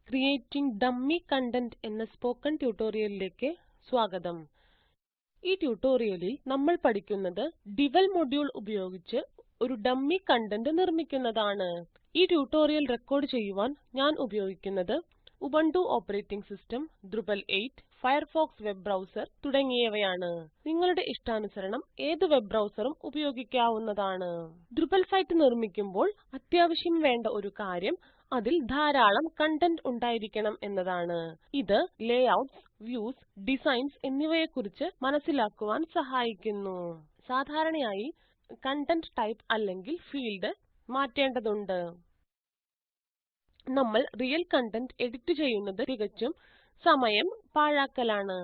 Creating dummy content എന്ന spoken ട്യൂട്ടോറിയലിലേക്ക് സ്വാഗതം. ഈ ട്യൂട്ടോറിയലിൽ നമ്മൾ പഠിക്കുന്നത് ഡിവൽ മൊഡ്യൂൾ ഉപയോഗിച്ച് ഒരു ഡമ്മി കണ്ടന്റ് നിർമ്മിക്കുന്നതാണ്. ഈ ട്യൂട്ടോറിയൽ റെക്കോർഡ് ചെയ്യുവാൻ ഞാൻ ഉപയോഗിക്കുന്നത് Ubuntu operating system, Drupal 8, Firefox web browser തുടങ്ങിയവയാണ്. നിങ്ങളുടെ ഇഷ്ടാനുസരണം ഏത് വെബ് ബ്രൗസറും ഉപയോഗിക്കാവുന്നതാണ്. Drupal സൈറ്റ് നിർമ്മിക്കുമ്പോൾ അത്യാവശ്യം വേണ്ട ഒരു കാര്യം അതിൽ ധാരാളം കണ്ടന്റ് ഉണ്ടായിരിക്കണം എന്നതാണ്. ഇത് ലേഔട്ട്സ്, വ്യൂസ്, ഡിസൈൻസ് എന്നിവയെക്കുറിച്ച് മനസ്സിലാക്കുവാൻ സഹായിക്കുന്നു. സാധാരണയായി കണ്ടന്റ് ടൈപ്പ് അല്ലെങ്കിൽ ഫീൽഡ് മാറ്റേണ്ടതുണ്ട്. നമ്മൾ റിയൽ കണ്ടന്റ് എഡിറ്റ് ചെയ്യുന്നത് തികച്ചും സമയം പാഴാക്കലാണ്.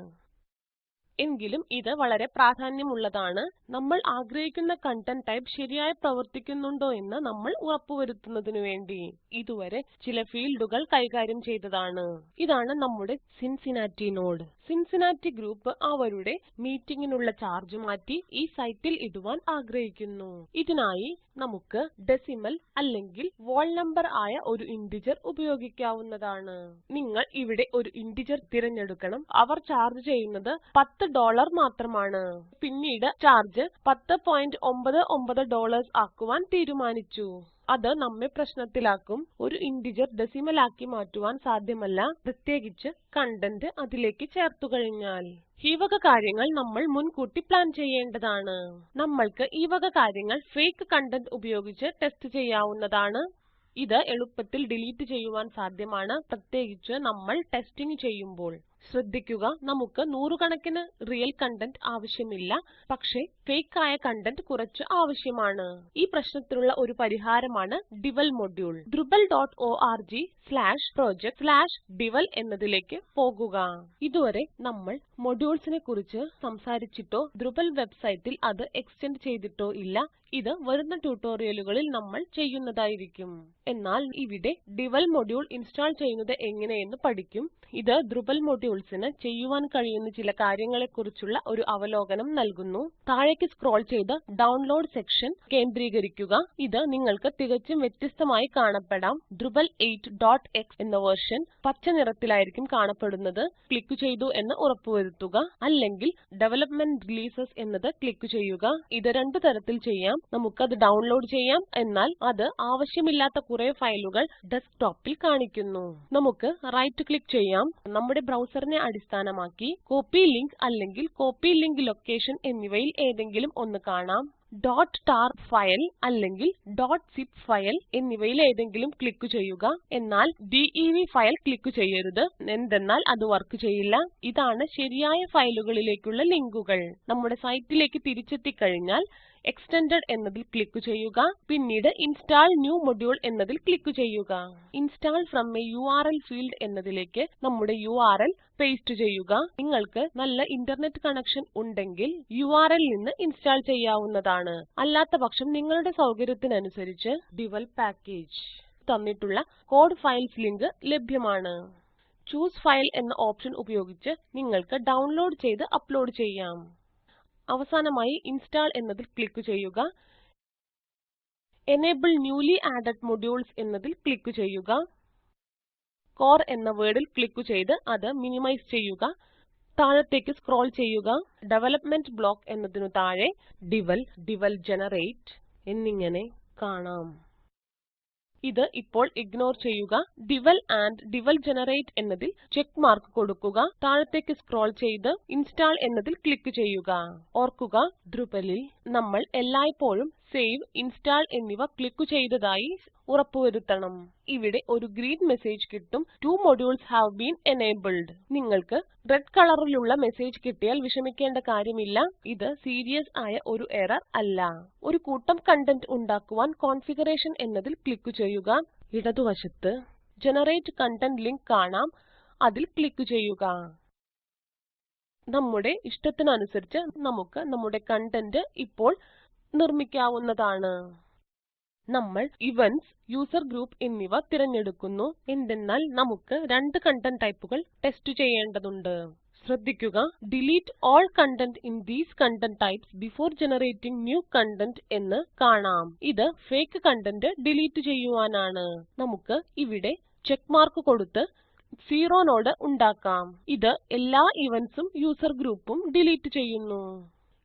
എങ്കിലും ഇത് വളരെ പ്രാധാന്യമുള്ളതാണ്. നമ്മൾ ആഗ്രഹിക്കുന്ന കണ്ടന്റ് ടൈപ്പ് ശരിയായി പ്രവർത്തിക്കുന്നുണ്ടോ എന്ന് നമ്മൾ ഉറപ്പുവരുത്തുന്നതിനു വേണ്ടി ഇതുവരെ ചില ഫീൽഡുകൾ കൈകാര്യം ചെയ്തതാണ്. ഇതാണ് നമ്മുടെ സിൻസിനാറ്റി നോഡ്. സിൻസിനാറ്റി ഗ്രൂപ്പ് അവരുടെ മീറ്റിംഗിനുള്ള ചാർജ് മാറ്റി ഈ സൈറ്റിൽ ഇടുവാൻ ആഗ്രഹിക്കുന്നു. ഇതിനായി നമുക്ക് ഡെസിമൽ അല്ലെങ്കിൽ വോൾ നമ്പർ ആയ ഒരു ഇന്റിജർ ഉപയോഗിക്കാവുന്നതാണ്. നിങ്ങൾ ഇവിടെ ഒരു ഇന്റിജർ തിരഞ്ഞെടുക്കണം. അവർ ചാർജ് ചെയ്യുന്നത് $10 മാത്രമാണ്. പിന്നീട് ചാർജ് $10.99 ആക്കുവാൻ തീരുമാനിച്ചു. അത് നമ്മെ പ്രശ്നത്തിലാക്കും. ഒരു ഇന്റിജർ ഡെസിമൽ ആക്കി മാറ്റുവാൻ സാധ്യമല്ല, പ്രത്യേകിച്ച് കണ്ടന്റ് അതിലേക്ക് ചേർത്തുകഴിഞ്ഞാൽ. ഈ വക കാര്യങ്ങൾ നമ്മൾ മുൻകൂട്ടി പ്ലാൻ ചെയ്യേണ്ടതാണ്. നമ്മൾക്ക് ഈ വക കാര്യങ്ങൾ ഫേക്ക് കണ്ടന്റ് ഉപയോഗിച്ച് ടെസ്റ്റ് ചെയ്യാവുന്നതാണ്. ഇത് എളുപ്പത്തിൽ ഡിലീറ്റ് ചെയ്യുവാൻ സാധ്യമാണ്, പ്രത്യേകിച്ച് നമ്മൾ ടെസ്റ്റിംഗ് ചെയ്യുമ്പോൾ. ശ്രദ്ധിക്കുക, നമുക്ക് നൂറുകണക്കിന് റിയൽ കണ്ടന്റ് ആവശ്യമില്ല, പക്ഷേ ഫേക്ക് ആയ കണ്ടന്റ് കുറച്ച് ആവശ്യമാണ്. ഈ പ്രശ്നത്തിനുള്ള ഒരു പരിഹാരമാണ് ഡിവൽ മൊഡ്യൂൾ. drupal.org/project/devel എന്നതിലേക്ക് പോകുക. ഇതുവരെ നമ്മൾ മൊഡ്യൂൾസിനെ കുറിച്ച് സംസാരിച്ചിട്ടോ Drupal വെബ്സൈറ്റിൽ അത് എക്സ്റ്റെൻഡ് ചെയ്തിട്ടോ ഇല്ല. ഇത് വരുന്ന ട്യൂട്ടോറിയലുകളിൽ നമ്മൾ ചെയ്യുന്നതായിരിക്കും. എന്നാൽ ഇവിടെ ഡിവൽ മൊഡ്യൂൾ ഇൻസ്റ്റാൾ ചെയ്യുന്നത് എങ്ങനെയെന്ന് പഠിക്കും. ഇത് Drupal മൊഡ്യൂൾസിന് ചെയ്യുവാൻ കഴിയുന്ന ചില കാര്യങ്ങളെക്കുറിച്ചുള്ള ഒരു അവലോകനം നൽകുന്നു. താഴേക്ക് സ്ക്രോൾ ചെയ്ത് ഡൗൺലോഡ് സെക്ഷൻ കേന്ദ്രീകരിക്കുക. ഇത് നിങ്ങൾക്ക് തികച്ചും വ്യത്യസ്തമായി കാണപ്പെടാം. Drupal 8.x എന്ന വേർഷൻ പച്ച നിറത്തിലായിരിക്കും കാണപ്പെടുന്നത്. ക്ലിക്ക് ചെയ്തു എന്ന് ഉറപ്പുവരുത്തുക. അല്ലെങ്കിൽ ഡെവലപ്മെന്റ് റിലീസസ് എന്നത് ക്ലിക്ക് ചെയ്യുക. ഇത് രണ്ടു തരത്തിൽ ചെയ്യാം. നമുക്കത് ഡൗൺലോഡ് ചെയ്യാം, എന്നാൽ അത് ആവശ്യമില്ലാത്ത കുറെ ഫയലുകൾ ഡെസ്ക്ടോപ്പിൽ കാണിക്കുന്നു. നമുക്ക് റൈറ്റ് ക്ലിക്ക് ചെയ്യാം. നമ്മുടെ ബ്രൗസറിനെ അടിസ്ഥാനമാക്കി കോപ്പി ലിങ്ക് അല്ലെങ്കിൽ കോപ്പി ലിങ്ക് ലൊക്കേഷൻ എന്നിവയിൽ ഏതെങ്കിലും ഒന്ന് കാണാം. .tar ഫയൽ അല്ലെങ്കിൽ .zip ഫയൽ എന്നിവയിൽ ഏതെങ്കിലും ക്ലിക്ക് ചെയ്യുക. എന്നാൽ .dev ഫയൽ ക്ലിക്ക് ചെയ്യരുത്, എന്തെന്നാൽ അത് വർക്ക് ചെയ്യില്ല. ഇതാണ് ശരിയായ ഫയലുകളിലേക്കുള്ള ലിങ്കുകൾ. നമ്മുടെ സൈറ്റിലേക്ക് തിരിച്ചെത്തിക്കഴിഞ്ഞാൽ എക്സ്റ്റെൻഡഡ് എന്നതിൽ ക്ലിക്ക് ചെയ്യുക. പിന്നീട് ഇൻസ്റ്റാൾ ന്യൂ മൊഡ്യൂൾ എന്നതിൽ ക്ലിക്ക് ചെയ്യുക. Install from A URL field എന്നതിലേക്ക് നമ്മുടെ URL പേസ്റ്റ് ചെയ്യുക. നിങ്ങൾക്ക് നല്ല ഇന്റർനെറ്റ് കണക്ഷൻ ഉണ്ടെങ്കിൽ URL നിന്ന് ഇൻസ്റ്റാൾ ചെയ്യാവുന്നതാണ്. അല്ലാത്തപക്ഷം നിങ്ങളുടെ സൗകര്യത്തിനനുസരിച്ച് ഡിവൽ പാക്കേജ് തന്നിട്ടുള്ള കോഡ് ഫയൽസ് ലിങ്ക് ലഭ്യമാണ്. ചൂസ് ഫയൽ എന്ന ഓപ്ഷൻ ഉപയോഗിച്ച് നിങ്ങൾക്ക് ഡൗൺലോഡ് ചെയ്ത് അപ്ലോഡ് ചെയ്യാം. അവസാനമായി ഇൻസ്റ്റാൾ എന്നതിൽ ക്ലിക്ക് ചെയ്യുക. എനേബിൾ ന്യൂലി ആഡഡ് മൊഡ്യൂൾസ് എന്നതിൽ ക്ലിക്ക് ചെയ്യുക. കോർ എന്ന വേർഡിൽ ക്ലിക്ക് ചെയ്ത് അത് മിനിമൈസ് ചെയ്യുക. താഴത്തേക്ക് സ്ക്രോൾ ചെയ്യുക. ഡെവലപ്മെന്റ് ബ്ലോക്ക് എന്നതിനു താഴെ ഡിവൽ, ഡിവൽ ജനറേറ്റ് എന്നിങ്ങനെ കാണാം. ഇത് ഇപ്പോൾ ഇഗ്നോർ ചെയ്യുക. ഡിവൽ ആൻഡ് ഡിവൽ ജനറേറ്റ് എന്നതിൽ ചെക്ക് മാർക്ക് കൊടുക്കുക. താഴത്തേക്ക് സ്ക്രോൾ ചെയ്ത് ഇൻസ്റ്റാൾ എന്നതിൽ ക്ലിക്ക് ചെയ്യുക. ഓർക്കുക, Drupalൽ നമ്മൾ എല്ലായ്പ്പോഴും സേവ്, ഇൻസ്റ്റാൾ എന്നിവ ക്ലിക്ക് ചെയ്തതായി ഉറപ്പുവരുത്തണം. ഇവിടെ ഒരു ഗ്രീൻ മെസ്സേജ് കിട്ടും. 2 modules have been enabled. നിങ്ങൾക്ക് റെഡ് കളറിലുള്ള മെസ്സേജ് കിട്ടിയാൽ വിഷമിക്കേണ്ട കാര്യമില്ല. ഇത് സീരിയസ് ആയ ഒരു എറർ അല്ല. ഒരു കൂട്ടം കണ്ടന്റ് ഉണ്ടാക്കുവാൻ കോൺഫിഗറേഷൻ എന്നതിൽ ക്ലിക്ക് ചെയ്യുക. ഇടതുവശത്ത് ജനറേറ്റ് കണ്ടന്റ് ലിങ്ക് കാണാം. അതിൽ ക്ലിക്ക് ചെയ്യുക. നമ്മുടെ ഇഷ്ടത്തിനനുസരിച്ച് നമുക്ക് നമ്മുടെ കണ്ടന്റ് ഇപ്പോൾ നിർമ്മിക്കാവുന്നതാണ്. നമ്മൾ ഇവന്റ്സ്, യൂസർ ഗ്രൂപ്പ് എന്നിവ തിരഞ്ഞെടുക്കുന്നു. എന്തെന്നാൽ നമുക്ക് രണ്ട് കണ്ടന്റ് ടൈപ്പുകൾ ടെസ്റ്റ് ചെയ്യേണ്ടതുണ്ട്. ശ്രദ്ധിക്കുക, delete all content in these content types before generating new content എന്ന് കാണാം. ഇത് ഫേക്ക് കണ്ടന്റ് ഡിലീറ്റ് ചെയ്യുവാനാണ്. നമുക്ക് ഇവിടെ ചെക്ക് മാർക്ക് കൊടുത്ത് 0 നോഡ് ഉണ്ടാക്കാം. ഇത് എല്ലാ ഇവന്റ്സും യൂസർ ഗ്രൂപ്പും ഡിലീറ്റ് ചെയ്യുന്നു.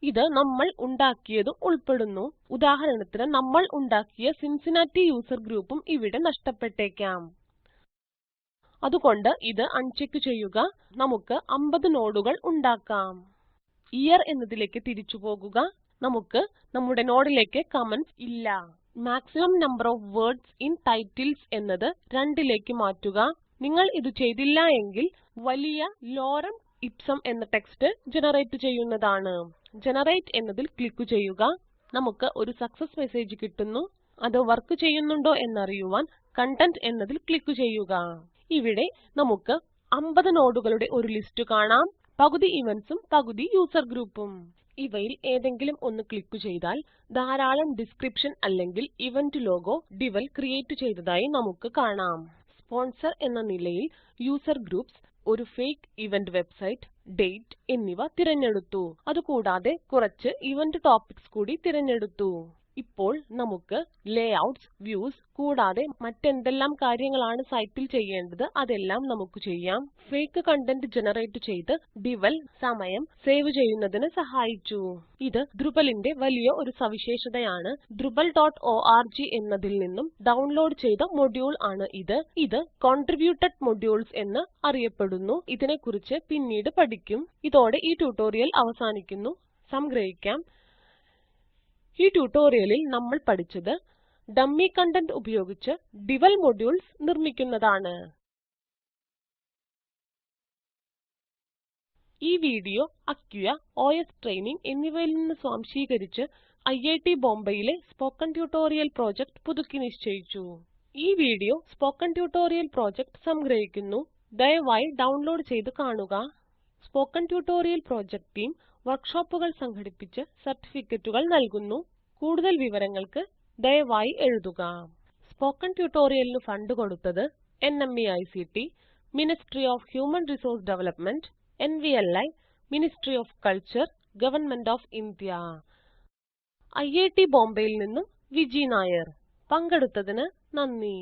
ഇത് നമ്മൾ ഉണ്ടാക്കിയതും ഉൾപ്പെടുന്നു. ഉദാഹരണത്തിന് നമ്മൾ ഉണ്ടാക്കിയ സിൻസിനാറ്റി യൂസർ ഗ്രൂപ്പും ഇവിടെ നഷ്ടപ്പെട്ടേക്കാം. അതുകൊണ്ട് ഇത് അൺചെക്ക് ചെയ്യുക. നമുക്ക് 50 നോഡുകൾ ഉണ്ടാക്കാം. ഇയർ എന്നതിലേക്ക് തിരിച്ചു പോകുക. നമുക്ക് നമ്മുടെ നോഡിലേക്ക് കമന്റ്സ് ഇല്ല. Maximum number of words in titles എന്നത് 2ലേക്ക് മാറ്റുക. നിങ്ങൾ ഇത് ചെയ്തില്ല എങ്കിൽ വലിയ ലോറം ഇപ്സം എന്ന ടെക്സ്റ്റ് ജനറേറ്റ് ചെയ്യുന്നതാണ്. ജനറേറ്റ് എന്നതിൽ ക്ലിക്ക് ചെയ്യുക. നമുക്ക് ഒരു സക്സസ് മെസ്സേജ് കിട്ടുന്നു. അത് വർക്ക് ചെയ്യുന്നുണ്ടോ എന്നറിയുവാൻ കണ്ടന്റ് എന്നതിൽ ക്ലിക്ക് ചെയ്യുക. ഇവിടെ നമുക്ക് 50 നോഡുകളുടെ ഒരു ലിസ്റ്റ് കാണാം. പകുതി ഇവന്റ്സും പകുതി യൂസർ ഗ്രൂപ്പും. ഇവയിൽ ഏതെങ്കിലും ഒന്ന് ക്ലിക്ക് ചെയ്താൽ ധാരാളം ഡിസ്ക്രിപ്ഷൻ അല്ലെങ്കിൽ ഇവന്റ് ലോഗോ ഡിവൽ ക്രിയേറ്റ് ചെയ്തതായി നമുക്ക് കാണാം. സ്പോൺസർ എന്ന നിലയിൽ യൂസർ ഗ്രൂപ്സ് ഒരു ഫേക്ക് ഇവന്റ് വെബ്സൈറ്റ്, ഡേറ്റ് എന്നിവ തിരഞ്ഞെടുത്തു. അതുകൂടാതെ കുറച്ച് ഇവന്റ് ടോപ്പിക്സ് കൂടി തിരഞ്ഞെടുത്തു. ഇപ്പോൾ നമുക്ക് ലേഔട്ട്സ്, വ്യൂസ് കൂടാതെ മറ്റെന്തെല്ലാം കാര്യങ്ങളാണ് സൈറ്റിൽ ചെയ്യേണ്ടത് അതെല്ലാം നമുക്ക് ചെയ്യാം. ഫേക്ക് കണ്ടന്റ് ജനറേറ്റ് ചെയ്ത് ഡിവൽ സമയം സേവ് ചെയ്യുന്നതിന് സഹായിച്ചു. ഇത് Drupalന്റെ വലിയ ഒരു സവിശേഷതയാണ്. Drupal.org എന്നതിൽ നിന്നും ഡൗൺലോഡ് ചെയ്ത മൊഡ്യൂൾ ആണ് ഇത്. ഇത് കോൺട്രിബ്യൂട്ടഡ് മൊഡ്യൂൾസ് എന്ന് അറിയപ്പെടുന്നു. ഇതിനെക്കുറിച്ച് പിന്നീട് പഠിക്കും. ഇതോടെ ഈ ട്യൂട്ടോറിയൽ അവസാനിക്കുന്നു. സംഗ്രഹിക്കാം. ഈ ട്യൂട്ടോറിയലിൽ നമ്മൾ പഠിച്ചത് ഡമ്മി കണ്ടന്റ് ഉപയോഗിച്ച് ഡിവൽ മൊഡ്യൂൾസ് നിർമ്മിക്കുന്നതാണ്. ഈ വീഡിയോ അക്യുയ, OS ട്രെയിനിംഗ് എന്നിവയിൽ നിന്ന് സ്വാംശീകരിച്ച് IIT ബോംബെയിലെ സ്പോക്കൻ ട്യൂട്ടോറിയൽ പ്രോജക്റ്റ് പുതുക്കി നിശ്ചയിച്ചു. ഈ വീഡിയോ സ്പോക്കൻ ട്യൂട്ടോറിയൽ പ്രോജക്റ്റ് സംഗ്രഹിക്കുന്നു. ദയവായി ഡൗൺലോഡ് ചെയ്ത് കാണുക. സ്പോക്കൻ ട്യൂട്ടോറിയൽ പ്രോജക്റ്റ് ടീം വർക്ക്ഷോപ്പുകൾ സംഘടിപ്പിച്ച് സർട്ടിഫിക്കറ്റുകൾ നൽകുന്നു. കൂടുതൽ വിവരങ്ങൾക്ക് ദയവായി എഴുതുക. സ്പോക്കൻ ട്യൂട്ടോറിയലിന് ഫണ്ട് കൊടുത്തത് NMEICT, ministry of human resource development, NVLI, ministry of culture, government of India. IIT ബോംബെയിൽ നിന്നും വിജി നായർ. പങ്കെടുത്തതിന് നന്ദി.